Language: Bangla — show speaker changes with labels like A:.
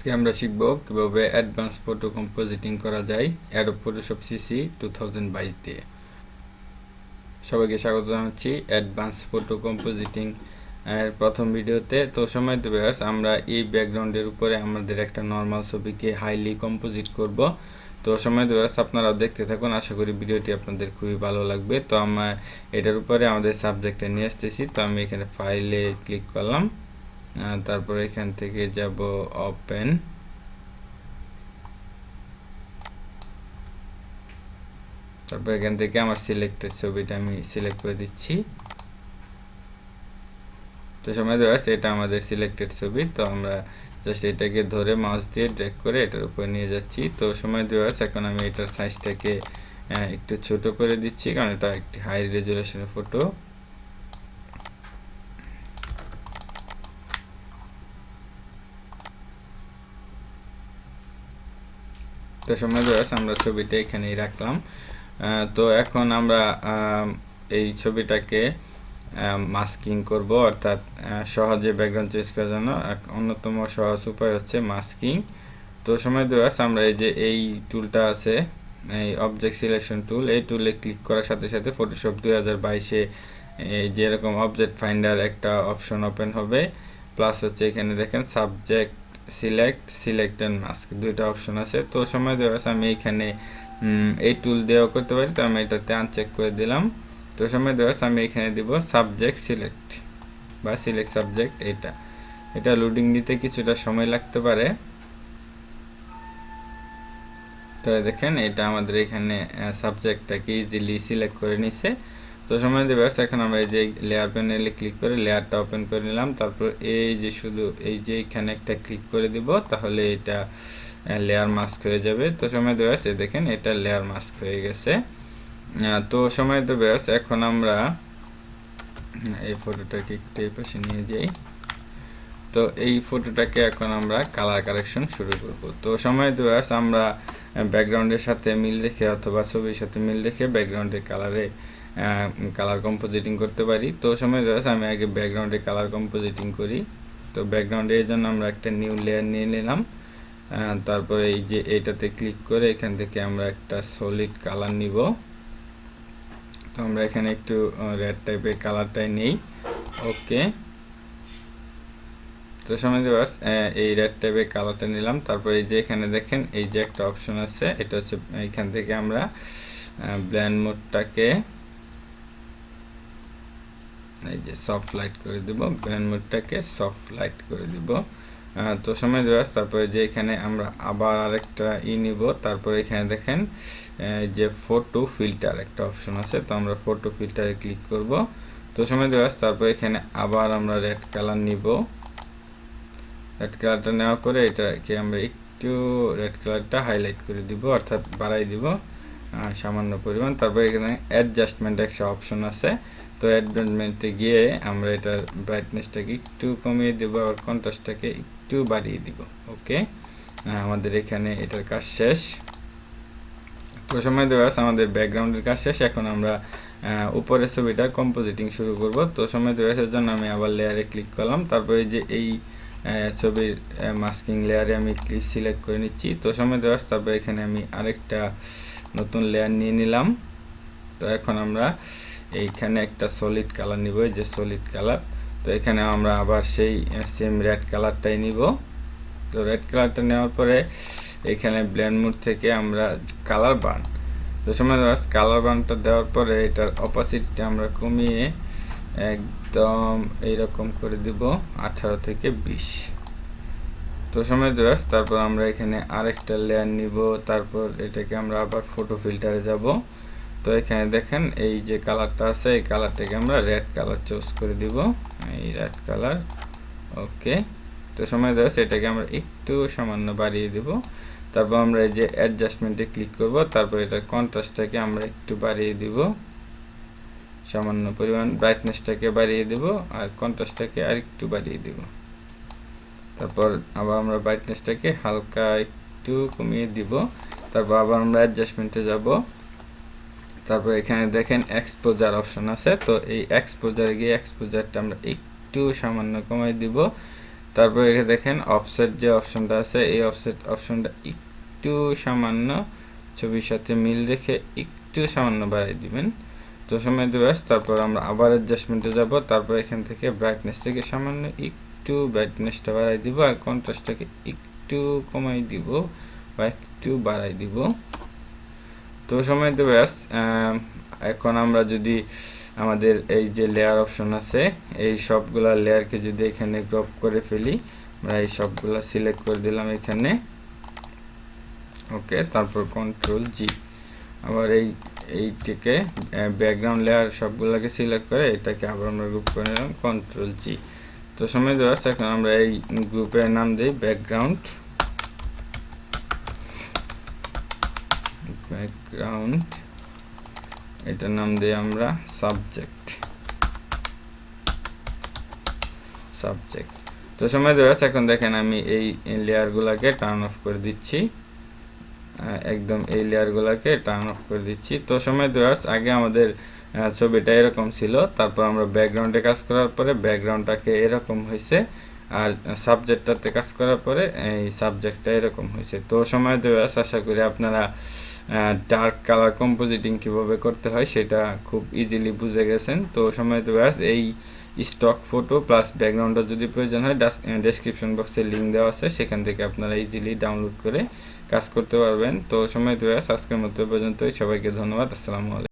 A: আজকে আমরা শিখব কিভাবে অ্যাডভান্স ফটো কম্পোজিটিং করা যায় অ্যাডোব ফটোশপ সিসি 2022 দিয়ে। সবাইকে স্বাগত জানাচ্ছি অ্যাডভান্স ফটো কম্পোজিটিং এর প্রথম ভিডিওতে। তো সময় দেবে আমরা এই ব্যাকগ্রাউন্ডের উপরে আমাদের একটা নর্মাল ছবিকে হাইলি কম্পোজিট করব। তো সময় দেবে আপনারাও দেখতে থাকুন, আশা করি ভিডিওটি আপনাদের খুবই ভালো লাগবে। তো আমরা এটার উপরে আমাদের সাবজেক্টে নিয়ে আসতেছি। তো আমি এখানে ফাইলে ক্লিক করলাম, তারপরে এখান থেকে যাব ওপেন, তারপর এখান থেকে আমার সিলেক্টেড ছবিটা আমি সিলেক্ট করে দিচ্ছি। তো সময় দেওয়া আছে, এটা আমাদের সিলেক্টেড ছবি। তো আমরা জাস্ট এটাকে ধরে মাউস দিয়ে ড্র্যাগ করে এটার উপর নিয়ে যাচ্ছি। তো সময় দেওয়া আছে, এখন আমি এটার সাইজটাকে একটু ছোট করে দিচ্ছি, কারণ এটা একটি হাই রেজুলেশনের ফটো। তো সময় দেওয়া আছে, আমরা ছবিটা এখানেই রাখলাম। তো এখন আমরা এই ছবিটাকে মাস্কিং করব, অর্থাৎ সহজে ব্যাকগ্রাউন্ড চেঞ্জ করার জন্য অন্যতম সহজ উপায় হচ্ছে মাস্কিং। তো সময় দেওয়া আছে, আমরা এই যে এই টুলটা আছে, এই অবজেক্ট সিলেকশন টুল, এই টুলে ক্লিক করার সাথে সাথে ফটোশপ 2022-এ এই যেরকম অবজেক্ট ফাইন্ডার একটা অপশন ওপেন হবে, প্লাস হচ্ছে এখানে দেখেন সাবজেক্ট সিলেক্ট অ্যান্ড মাস্ক, দুইটা অপশন আছে। তো সময় দেওয়া আছে, আমি এখানে এই টুল দিয়েও করতে পারি। তো আমি এটাতে আনচেক করে দিলাম। তো সময় দেওয়া আছে, আমি এখানে দিব সাবজেক্ট সিলেক্ট বা সিলেক্ট সাবজেক্ট। এটা লোডিং দিতে কিছুটা সময় লাগতে পারে। তো দেখেন এটা আমাদের এখানে সাবজেক্টটাকে ইজিলি সিলেক্ট করে নিছে। তো সময় দেবে, এখন আমরা এই যে লেয়ার প্যানেলে ক্লিক করে লেয়ারটা ওপেন করে নিলাম। তারপর এই যে শুধু এই যে এখানে একটা ক্লিক করে দিব, তাহলে এটা লেয়ার মাস্ক হয়ে যাবে। তো সময় দেওয়া আছে, দেখেন এটা লেয়ার মাস্ক হয়ে গেছে। তো সময় দেবে, এখন আমরা এই ফটোটাকে একটু এই পাশে নিয়ে যাই। তো এই ফটোটাকে এখন আমরা কালার কারেকশন শুরু করব। তো সময় দেওয়া আছে, আমরা ব্যাকগ্রাউন্ডের সাথে মিল রেখে অথবা ছবির সাথে মিল রেখে ব্যাকগ্রাউন্ডের কালার কম্পোজিটিং করতে পারি। তো সময় দেওয়া আছে, আমি আগে ব্যাকগ্রাউন্ডে কালার কম্পোজিটিং করি। তো ব্যাকগ্রাউন্ডে এই জন্য আমরা একটা নিউ লেয়ার নিয়ে নিলাম। তারপরে এই যে এইটাতে ক্লিক করে এখান থেকে আমরা একটা সলিড কালার নিব। তো আমরা এখানে একটু রেড টাইপের কালারটাই নেই। ওকে, তো সময় দেওয়া এই রেড টাইপের কালারটা নিলাম। তারপর এই যে এখানে দেখেন এই যে একটা অপশন আছে, এটা হচ্ছে এখান থেকে আমরা ব্লেন্ড মোডটাকে এই যে সফট লাইট করে দিব, ব্লেন্ড মোডটাকে সফট লাইট করে দিব। তো সময় দেওয়া, তারপরে যে এখানে আমরা আবার আরেকটা নিব। তারপরে এখানে দেখেন যে ফটো ফিল্টার একটা অপশন আছে, তো আমরা ফটো ফিল্টারে ক্লিক করব। তো সময় দেওয়া, তারপর এখানে আবার আমরা রেড কালার নিব। রেড কালারটা নেওয়ার পরে এটাকে আমরা একটু রেড কালারটা হাইলাইট করে দিব, অর্থাৎ বাড়াই দিব সামান্য পরিমাণ। তারপরে এখানে অ্যাডজাস্টমেন্ট একটা অপশন আছে, তো অ্যাডজাস্টমেন্টে গিয়ে আমরা এটার ব্রাইটনেসটাকে একটু কমিয়ে দেবো, আর কন্ট্রাস্টটাকে একটু বাড়িয়ে দিব। ওকে, আমাদের এখানে এটার কাজ শেষ। তো সময় দেওয়া আছে, আমাদের ব্যাকগ্রাউন্ডের কাজ শেষ। এখন আমরা উপরের ছবিটা কম্পোজিটিং শুরু করব। তো সময় দেওয়া আসার জন্য আমি আবার লেয়ারে ক্লিক করলাম। তারপরে যে এই ছবির মাস্কিং লেয়ারে আমি সিলেক্ট করে নিচ্ছি। তো সময় দেওয়া, তারপরে এখানে আমি আরেকটা নতুন লেয়ার নিয়ে নিলাম। তো এখন আমরা এইখানে একটা সলিড কালার নিব, এই যে সলিড কালার। তো এখানে আমরা আবার সেই সেম রেড কালারটাই নিব। তো রেড কালারটা নেওয়ার পরে এখানে ব্লেন্ড মোড থেকে আমরা কালার বার্ন, তো সময় দেওয়া কালার বার্নটা দেওয়ার পরে এটার অপাসিটিটা আমরা কমিয়ে একদম এইরকম করে দিব 18 থেকে 20। তো সময় দেওয়া, তারপর আমরা এখানে আরেকটা লেয়ার নিব। তারপর এটাকে আমরা আবার ফটো ফিল্টারে যাব। তো এখানে দেখেন এই যে কালারটা আছে, এই কালারটাকে আমরা রেড কালার চুজ করে দিব, এই রেড কালার। ওকে, তো সময় দেওয়া, এটাকে আমরা একটু সামান্য বাড়িয়ে দিব। তারপর আমরা এই যে অ্যাডজাস্টমেন্টে ক্লিক করব। তারপর এটার কন্ট্রাস্টটাকে আমরা একটু বাড়িয়ে দিব, সামান্য পরিমাণ ব্রাইটনেসটাকে বাড়িয়ে দেব, আর কন্ট্রাস্টটাকে আর একটু বাড়িয়ে দেব। তারপর আবার আমরা ব্রাইটনেসটাকে হালকা একটু কমিয়ে দিব। তারপর আবার আমরা অ্যাডজাস্টমেন্টে যাব। তারপর এখানে দেখেন এক্সপোজার অপশন আছে, তো এই এক্সপোজারে গিয়ে এক্সপোজারটা আমরা একটু সামান্য কমাই দিব। তারপর এখানে দেখেন অফসেট যে অপশনটা আছে, এই অফসেট অপশনটা একটু সামান্য ছবির সাথে মিল রেখে একটু সামান্য বাড়াই দিবেন। তো সময় দিবস তারপর আমরা আবার অ্যাডজাস্টমেন্টে যাব, তারপর এখান থেকে ব্রাইটনেস থেকে সামান্য একটু ব্রাইটনেসটা বাড়াই দিব আর কন্ট্রাস্টটাকে একটু কমাই দিব বা একটু বাড়াই দিব। তো সময় দিবস এখন আমরা যদি আমাদের এই যে লেয়ার অপশন আছে, এই সবগুলা লেয়ারকে যদি এখানে ক্রপ করে ফেলি, আমরা এই সবগুলা সিলেক্ট করে দিলাম এখানে, ওকে। তারপর কন্ট্রোল জি, আবার এইটিকে ব্যাকগ্রাউন্ড লেয়ার সবগুলোকে সিলেক্ট করে এটাকে আবার আমরা গ্রুপ করে নিলাম, কন্ট্রোল জি। তো সময় দেওয়া এখন আমরা এই গ্রুপের নাম দিই ব্যাকগ্রাউন্ড, এটার নাম দিই আমরা সাবজেক্ট। তো সময় দেওয়া এখন দেখেন আমি এই লেয়ারগুলোকে টার্ন অফ করে দিচ্ছি, একদম এই লেয়ারগুলোকে টার্ন অফ করে দিচ্ছি। তো সময় দেওয়া আগে আমাদের ছবিটা এরকম ছিল, তারপর আমরা ব্যাকগ্রাউন্ডে কাজ করার পরে ব্যাকগ্রাউন্ডটাকে এরকম হয়েছে, আর সাবজেক্টটাতে কাজ করার পরে এই সাবজেক্টটা এরকম হয়েছে। তো সময় দেওয়া আশা করি আপনারা ডার্ক কালার কম্পোজিটিং কীভাবে করতে হয় সেটা খুব ইজিলি বুঝে গেছেন। তো সময় দেওয়া এই স্টক ফটো প্লাস ব্যাকগ্রাউন্ডটা যদি প্রয়োজন হয় ডেসক্রিপশন বক্সে লিঙ্ক দেওয়া আছে, সেখান থেকে আপনারা ইজিলি ডাউনলোড করে কাজ করতে পারবেন। তো সময় দেওয়া আজকের মতো পর্যন্তই, সবাইকে ধন্যবাদ, আসসালামু আলাইকুম।